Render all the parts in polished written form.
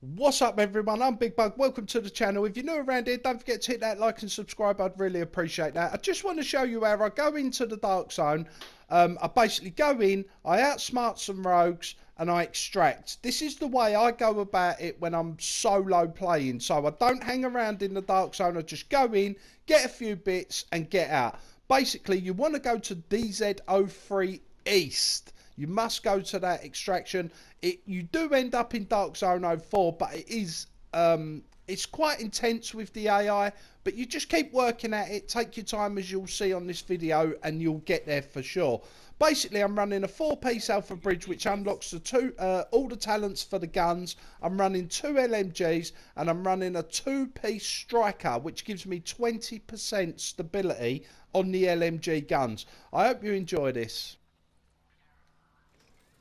What's up everyone, I'm Big Bug, welcome to the channel. If you're new around here, don't forget to hit that like and subscribe, I'd really appreciate that. I just want to show you how I go into the dark zone. I basically go in, I outsmart some rogues and I extract. This is the way I go about it when I'm solo playing. So I don't hang around in the dark zone, I just go in, get a few bits and get out. Basically you want to go to DZ03 East. You must go to that extraction. You do end up in Dark Zone 04, but it is it's quite intense with the AI. But you just keep working at it. Take your time, as you'll see on this video, and you'll get there for sure. Basically, I'm running a 4-piece alpha bridge, which unlocks the all the talents for the guns. I'm running 2 LMGs, and I'm running a 2-piece striker, which gives me 20% stability on the LMG guns. I hope you enjoy this.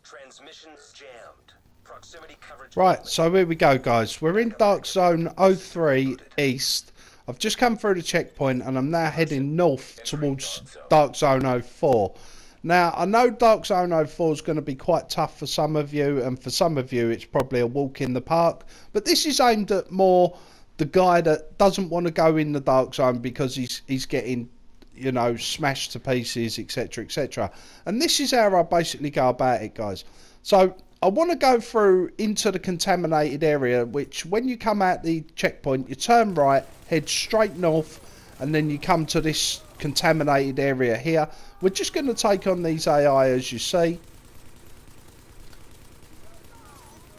Transmissions jammed. Proximity coverage. Right, so here we go guys. We're in Dark Zone 03 East. I've just come through the checkpoint and I'm now heading north towards Dark Zone 04. Now, I know Dark Zone 04 is going to be quite tough for some of you, and for some of you it's probably a walk in the park. But this is aimed at more the guy that doesn't want to go in the Dark Zone because he's getting, you know, smashed to pieces, etc, etc. And this is how I basically go about it, guys. So I want to go through into the contaminated area, which when you come out the checkpoint, you turn right, head straight north, and then you come to this contaminated area here. We're just going to take on these AI, as you see.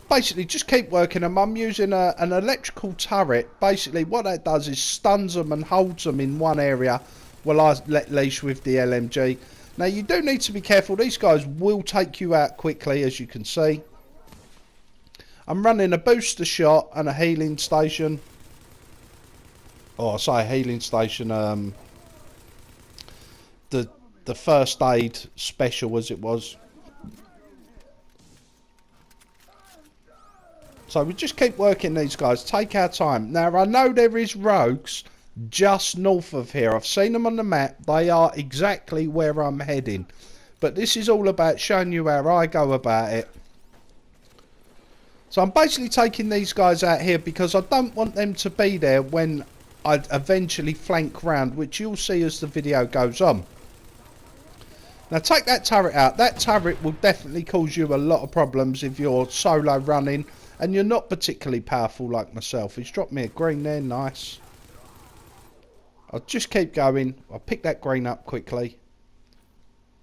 Basically just keep working them. I'm using an electrical turret. Basically what that does is stuns them and holds them in one area while I let leash with the LMG. Now you do need to be careful, these guys will take you out quickly, as you can see. I'm running a booster shot and a healing station. Oh, I say healing station, the first aid special as it was. So we just keep working these guys, take our time. Now I know there is rogues just north of here. I've seen them on the map. They are exactly where I'm heading. But this is all about showing you how I go about it. So I'm basically taking these guys out here because I don't want them to be there when I eventually flank round, which you'll see as the video goes on. Now take that turret out. That turret will definitely cause you a lot of problems if you're solo running and you're not particularly powerful like myself. He's dropped me a green there, nice. I'll just keep going. I'll pick that green up quickly.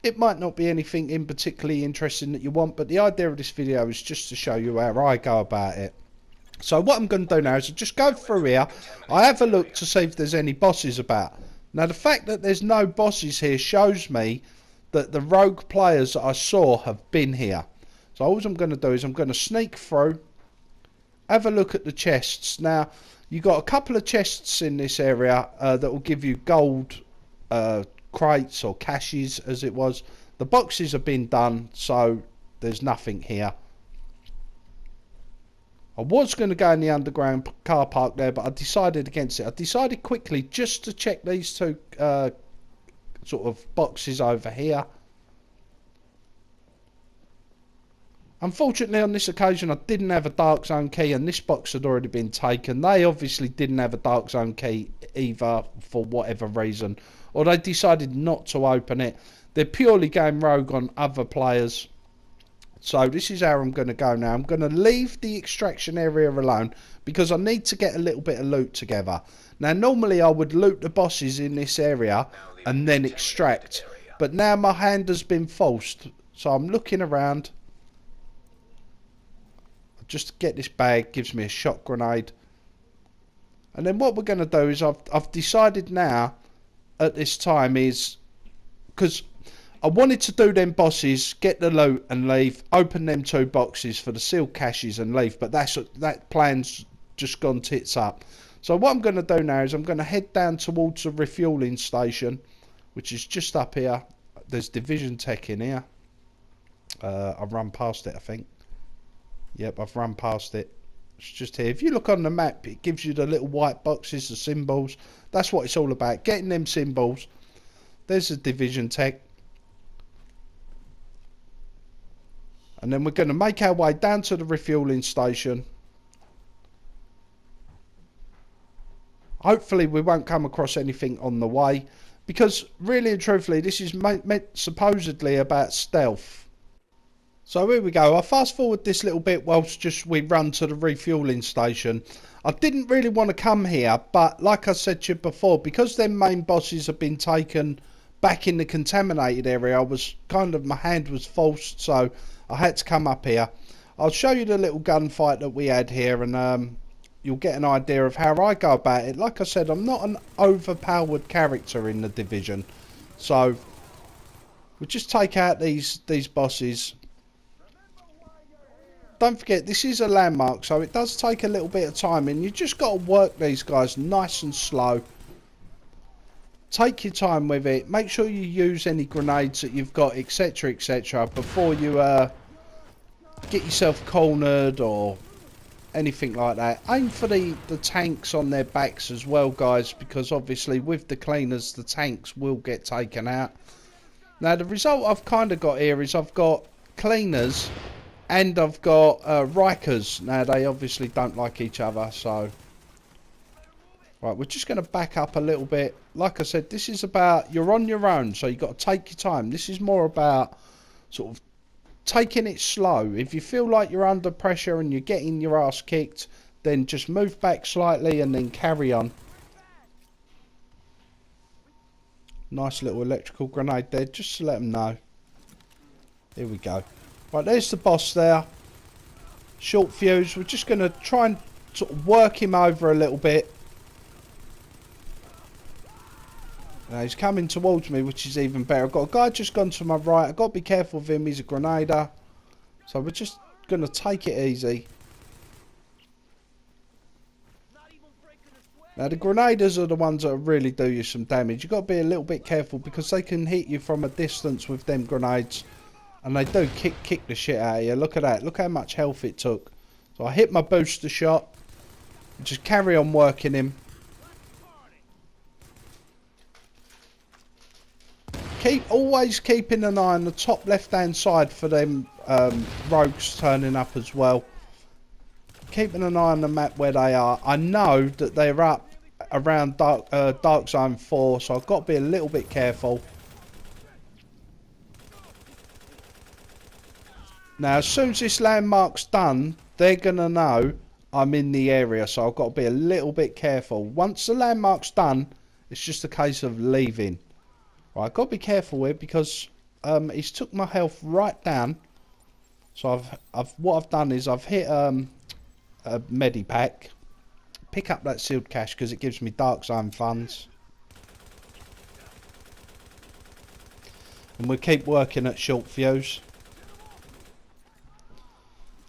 It might not be anything in particularly interesting that you want, but the idea of this video is just to show you how I go about it. So what I'm going to do now is just go through here. I have a look to see if there's any bosses about. Now the fact that there's no bosses here shows me that the rogue players that I saw have been here. So all I'm going to do is I'm going to sneak through, have a look at the chests. Now you got a couple of chests in this area that will give you gold crates or caches, as it was. The boxes have been done, so there's nothing here. I was going to go in the underground car park there, but I decided against it. I decided quickly just to check these two sort of boxes over here. Unfortunately on this occasion I didn't have a dark zone key, and this box had already been taken. They obviously didn't have a dark zone key either, for whatever reason, or they decided not to open it. They're purely going rogue on other players. So this is how I'm going to go now. I'm going to leave the extraction area alone because I need to get a little bit of loot together. Now normally I would loot the bosses in this area and then extract, but now my hand has been forced, so I'm looking around. Just to get this bag, gives me a shot grenade. And then what we're going to do is I've decided now at this time is, because I wanted to do them bosses, get the loot and leave, open them 2 boxes for the sealed caches and leave, but that plan's just gone tits up. So what I'm going to do now is I'm going to head down towards the refueling station, which is just up here. There's Division Tech in here. I've run past it, I think. Yep, I've run past it. It's just here. If you look on the map, it gives you the little white boxes, the symbols. That's what it's all about, getting them symbols. There's the Division Tech. And then we're going to make our way down to the refueling station. Hopefully we won't come across anything on the way, because really and truthfully this is meant supposedly about stealth. So here we go. I'll fast forward this little bit whilst just we run to the refueling station. I didn't really want to come here, but like I said to you before, because their main bosses have been taken back in the contaminated area, I was kind of, my hand was forced, so I had to come up here. I'll show you the little gunfight that we had here, and you'll get an idea of how I go about it. Like I said, I'm not an overpowered character in the Division, so we'll just take out these bosses. Don't forget, this is a landmark, so it does take a little bit of time, and you just got to work these guys nice and slow. Take your time with it. Make sure you use any grenades that you've got, etc, etc, before you get yourself cornered or anything like that. Aim for the tanks on their backs as well, guys, because obviously with the cleaners the tanks will get taken out. Now the result I've kind of got here is I've got cleaners and I've got Rikers. Now they obviously don't like each other, so right, we're just going to back up a little bit. Like I said, this is about, you're on your own, so you've got to take your time. This is more about sort of taking it slow. If you feel like you're under pressure and you're getting your ass kicked, then just move back slightly and then carry on. Nice little electrical grenade there, just to let them know. Here we go. Right, there's the boss there. Short fuse. We're just going to try and sort of work him over a little bit. Now he's coming towards me, which is even better. I've got a guy just gone to my right. I've got to be careful with him. He's a grenader. So we're just going to take it easy. Now the grenaders are the ones that really do you some damage. You've got to be a little bit careful because they can hit you from a distance with them grenades. And they do kick the shit out of you. Look at that. Look how much health it took. So I hit my booster shot. Just carry on working him. Always keeping an eye on the top left hand side for them rogues turning up as well. Keeping an eye on the map where they are. I know that they're up around Dark Zone 4, so I've got to be a little bit careful. Now as soon as this landmark's done, they're going to know I'm in the area, so I've got to be a little bit careful. Once the landmark's done, it's just a case of leaving. Right, I've got to be careful with because he's took my health right down. So what I've done is I've hit a medipack. Pick up that sealed cash because it gives me Dark Zone funds. And we'll keep working at short fuse.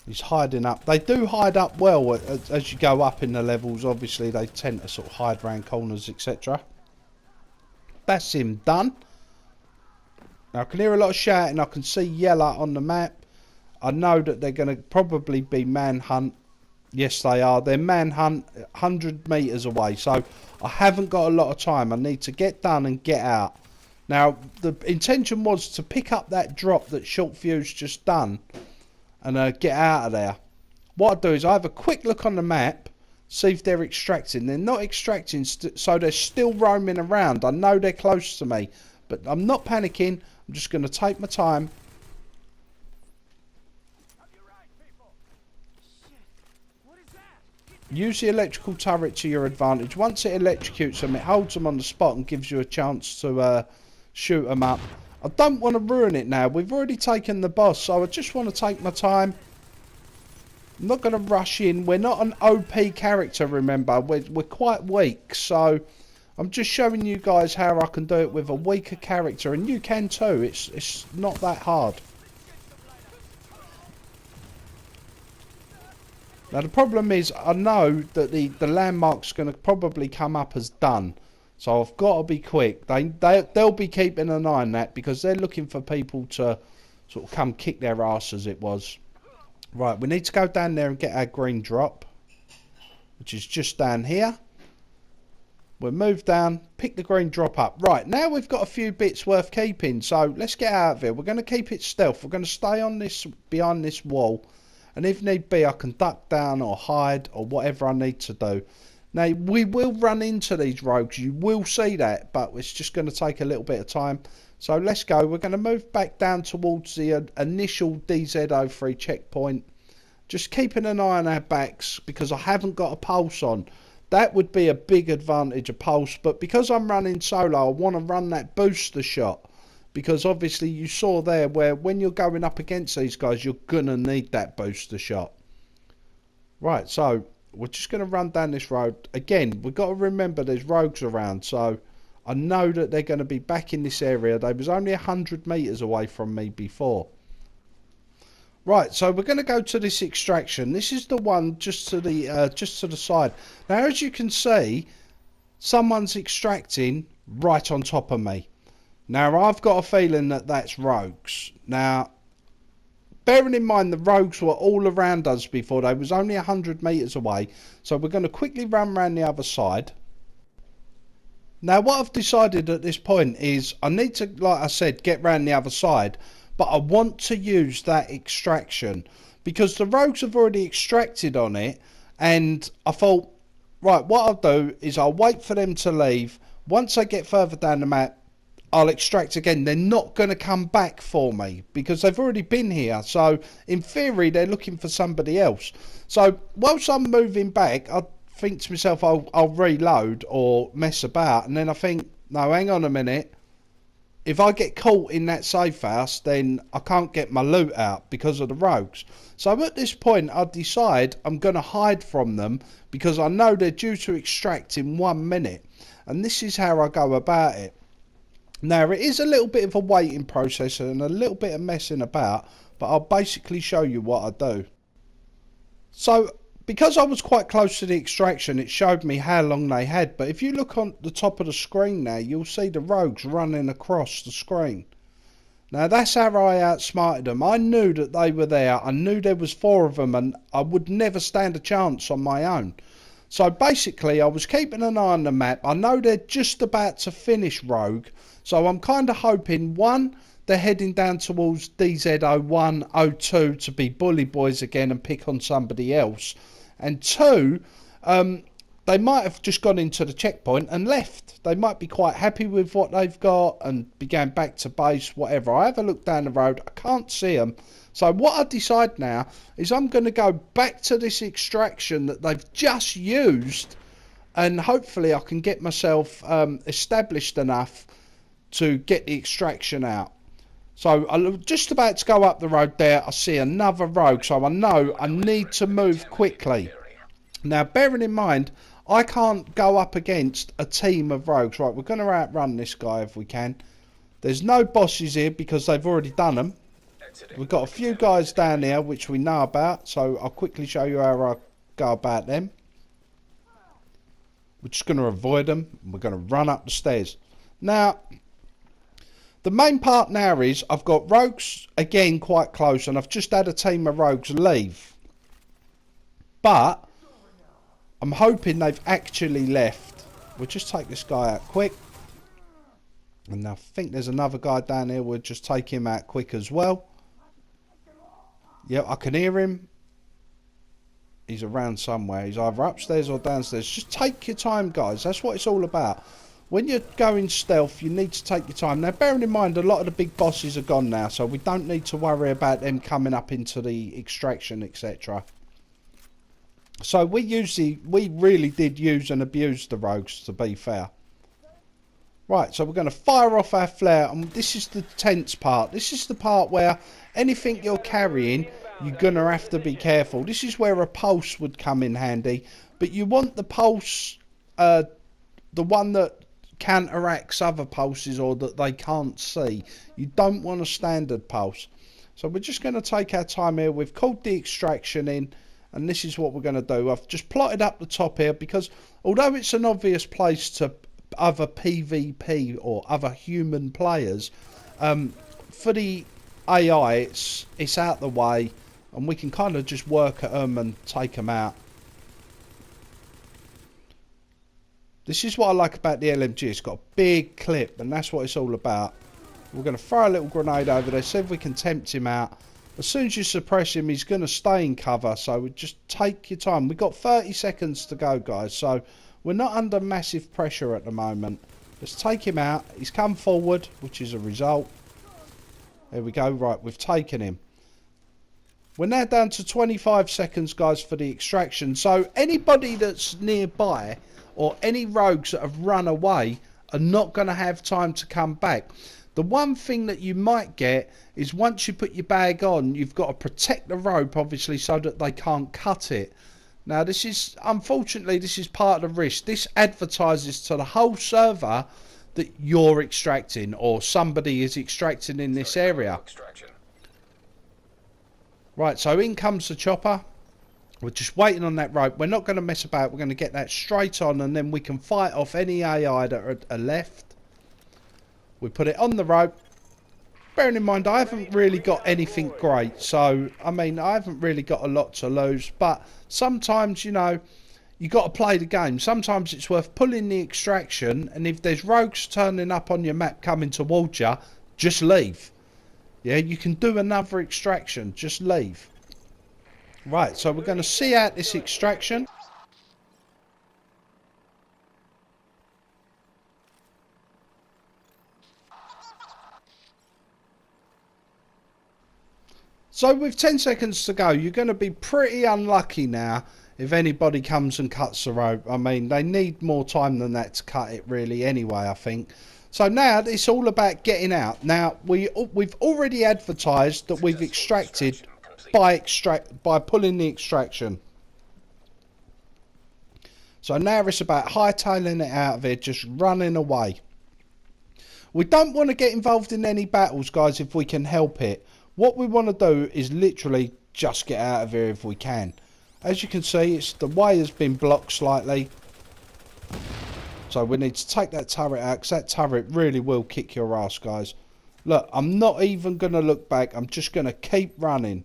He's hiding up. They do hide up well as you go up in the levels. Obviously, they tend to sort of hide around corners, etc. That's him done. Now I can hear a lot of shouting. I can see yellow on the map. I know that they're going to probably be manhunt. Yes, they are. They're manhunt 100 metres away. So I haven't got a lot of time. I need to get done and get out. Now the intention was to pick up that drop that Short Fuse just done and get out of there. What I do is I have a quick look on the map, see if they're extracting. They're not extracting, so they're still roaming around. I know they're close to me, but I'm not panicking. I'm just going to take my time. Use the electrical turret to your advantage. Once it electrocutes them, it holds them on the spot and gives you a chance to shoot them up. I don't want to ruin it now. We've already taken the boss, so I just want to take my time. I'm not going to rush in. We're not an OP character, remember. We're quite weak, so I'm just showing you guys how I can do it with a weaker character, and you can too. It's not that hard. Now the problem is, I know that the landmark's going to probably come up as done, so I've got to be quick. They'll be keeping an eye on that because they're looking for people to sort of come kick their ass, as it was. Right, we need to go down there and get our green drop, which is just down here. We'll move down, pick the green drop up. Right, now we've got a few bits worth keeping, so let's get out of here. We're going to keep it stealth. We're going to stay on this, behind this wall, and if need be, I can duck down or hide or whatever I need to do. Now, we will run into these rogues, you will see that, but it's just going to take a little bit of time. So let's go. We're going to move back down towards the initial DZ03 checkpoint. Just keeping an eye on our backs because I haven't got a pulse on. That would be a big advantage, a pulse. But because I'm running solo, I want to run that booster shot. Because obviously you saw there where when you're going up against these guys, you're going to need that booster shot. Right, so we're just going to run down this road. Again, we've got to remember there's rogues around. So I know that they're going to be back in this area. They was only 100 metres away from me before. Right, so we're going to go to this extraction. This is the one just to the side. Now, as you can see, someone's extracting right on top of me. Now, I've got a feeling that that's rogues. Now, bearing in mind the rogues were all around us before. They was only 100 metres away. So we're going to quickly run around the other side. Now, what I've decided at this point is I need to, like I said, get round the other side. But I want to use that extraction because the rogues have already extracted on it. And I thought, right, what I'll do is I'll wait for them to leave. Once I get further down the map, I'll extract again. They're not going to come back for me because they've already been here. So in theory, they're looking for somebody else. So whilst I'm moving back, I think to myself, I'll reload or mess about. And then I think, no, hang on a minute. If I get caught in that safe house, then I can't get my loot out because of the rogues. So at this point, I decide I'm going to hide from them because I know they're due to extract in 1 minute. And this is how I go about it. Now, it is a little bit of a waiting process and a little bit of messing about, but I'll basically show you what I do. So, because I was quite close to the extraction, it showed me how long they had. But if you look on the top of the screen now, you'll see the rogues running across the screen. Now, that's how I outsmarted them. I knew that they were there. I knew there was 4 of them, and I would never stand a chance on my own. So, basically, I was keeping an eye on the map. I know they're just about to finish rogue. So, I'm kind of hoping, 1, they're heading down towards DZ01, 02 to be bully boys again and pick on somebody else. And 2, they might have just gone into the checkpoint and left. They might be quite happy with what they've got and be going back to base, whatever. I have a look down the road. I can't see them. So what I decide now is I'm going to go back to this extraction that they've just used. And hopefully I can get myself established enough to get the extraction out. So I'm just about to go up the road there. I see another rogue, so I know I need to move quickly. Now, bearing in mind, I can't go up against a team of rogues. Right, we're going to outrun this guy if we can. There's no bosses here because they've already done them. We've got a few guys down here which we know about, so I'll quickly show you how I go about them. We're just going to avoid them. We're going to run up the stairs. Now, the main part now is I've got rogues again quite close, and I've just had a team of rogues leave. But I'm hoping they've actually left. We'll just take this guy out quick. And I think there's another guy down here. We'll just take him out quick as well. Yeah, I can hear him. He's around somewhere. He's either upstairs or downstairs. Just take your time, guys. That's what it's all about. When you're going stealth, you need to take your time. Now, bearing in mind, a lot of the big bosses are gone now, so we don't need to worry about them coming up into the extraction, etc. So we really did use and abuse the rogues, to be fair. Right, so we're going to fire off our flare, and this is the tense part. This is the part where anything you're carrying, you're going to have to be careful. This is where a pulse would come in handy, but you want the pulse, the one that counteracts other pulses or that they can't see. You don't want a standard pulse. So we're just going to take our time here. We've called the extraction in, and this is what we're going to do. I've just plotted up the top here because although it's an obvious place to other PvP or other human players, for the AI it's out the way, and we can kind of just work at them and take them out. This is what I like about the LMG. It's got a big clip, and that's what it's all about. We're going to throw a little grenade over there, see if we can tempt him out. As soon as you suppress him, he's going to stay in cover. So just take your time. We've got 30 seconds to go, guys. So we're not under massive pressure at the moment. Let's take him out. He's come forward, which is a result. There we go. Right, we've taken him. We're now down to 25 seconds, guys, for the extraction. So anybody that's nearby or any rogues that have run away are not going to have time to come back. The one thing that you might get is once you put your bag on, you've got to protect the rope, obviously, so that they can't cut it. Now, this is, unfortunately, this is part of the risk. This advertises to the whole server that you're extracting or somebody is extracting in this area. Right, so in comes the chopper. We're just waiting on that rope. We're not going to mess about. We're going to get that straight on, and then we can fight off any AI that are left. We put it on the rope. Bearing in mind, I haven't really got anything great. So, I mean, I haven't really got a lot to lose. But sometimes, you know, you got to play the game. Sometimes it's worth pulling the extraction, and if there's rogues turning up on your map coming towards you, just leave. Yeah, you can do another extraction. Just leave. Right, so we're going to see out this extraction. So with 10 seconds to go, you're going to be pretty unlucky now if anybody comes and cuts the rope. I mean, they need more time than that to cut it really anyway, I think. So now it's all about getting out. Now, we've already advertised that we've extracted by pulling the extraction. So now it's about hightailing it out of here, just running away. We don't want to get involved in any battles, guys, if we can help it. What we want to do is literally just get out of here if we can. As you can see, the way has been blocked slightly. So we need to take that turret out, because that turret really will kick your ass, guys. Look, I'm not even going to look back. I'm just going to keep running.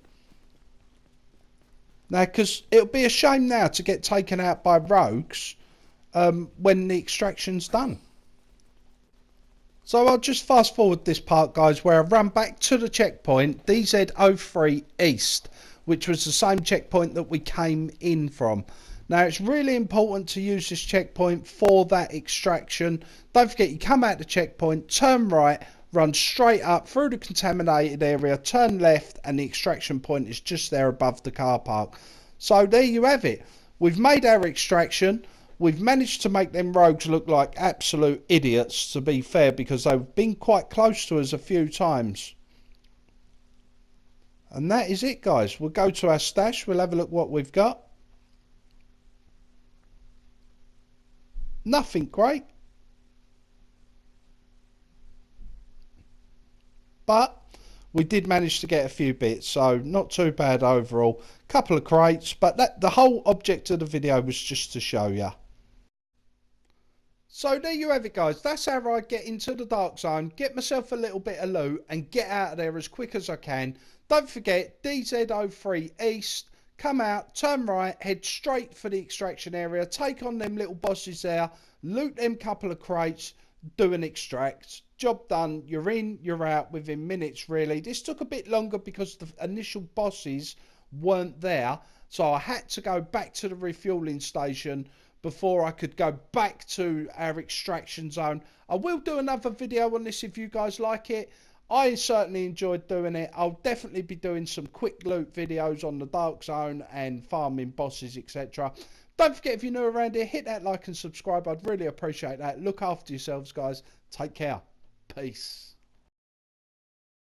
Now, because it'll be a shame now to get taken out by rogues when the extraction's done. So I'll just fast forward this part, guys, where I run back to the checkpoint, DZ03 East, which was the same checkpoint that we came in from. Now, it's really important to use this checkpoint for that extraction. Don't forget, you come out the checkpoint, turn right, run straight up through the contaminated area, turn left, and the extraction point is just there above the car park. So there you have it. We've made our extraction. We've managed to make them rogues look like absolute idiots, to be fair, because they've been quite close to us a few times. And that is it, guys. We'll go to our stash. We'll have a look what we've got. Nothing great. But we did manage to get a few bits, so not too bad overall. Couple of crates, but the whole object of the video was just to show you. So there you have it, guys. That's how I get into the dark zone, get myself a little bit of loot, and get out of there as quick as I can. Don't forget, DZ03 East. Come out, turn right, head straight for the extraction area, take on them little bosses there, loot them couple of crates, do an extract. Job done. You're in, you're out within minutes, really. This took a bit longer because the initial bosses weren't there, so I had to go back to the refueling station before I could go back to our extraction zone. I will do another video on this if you guys like it. I certainly enjoyed doing it. I'll definitely be doing some quick loot videos on the dark zone and farming bosses, etc. Don't forget, if you're new around here, hit that like and subscribe. I'd really appreciate that. Look after yourselves, guys. Take care. Peace.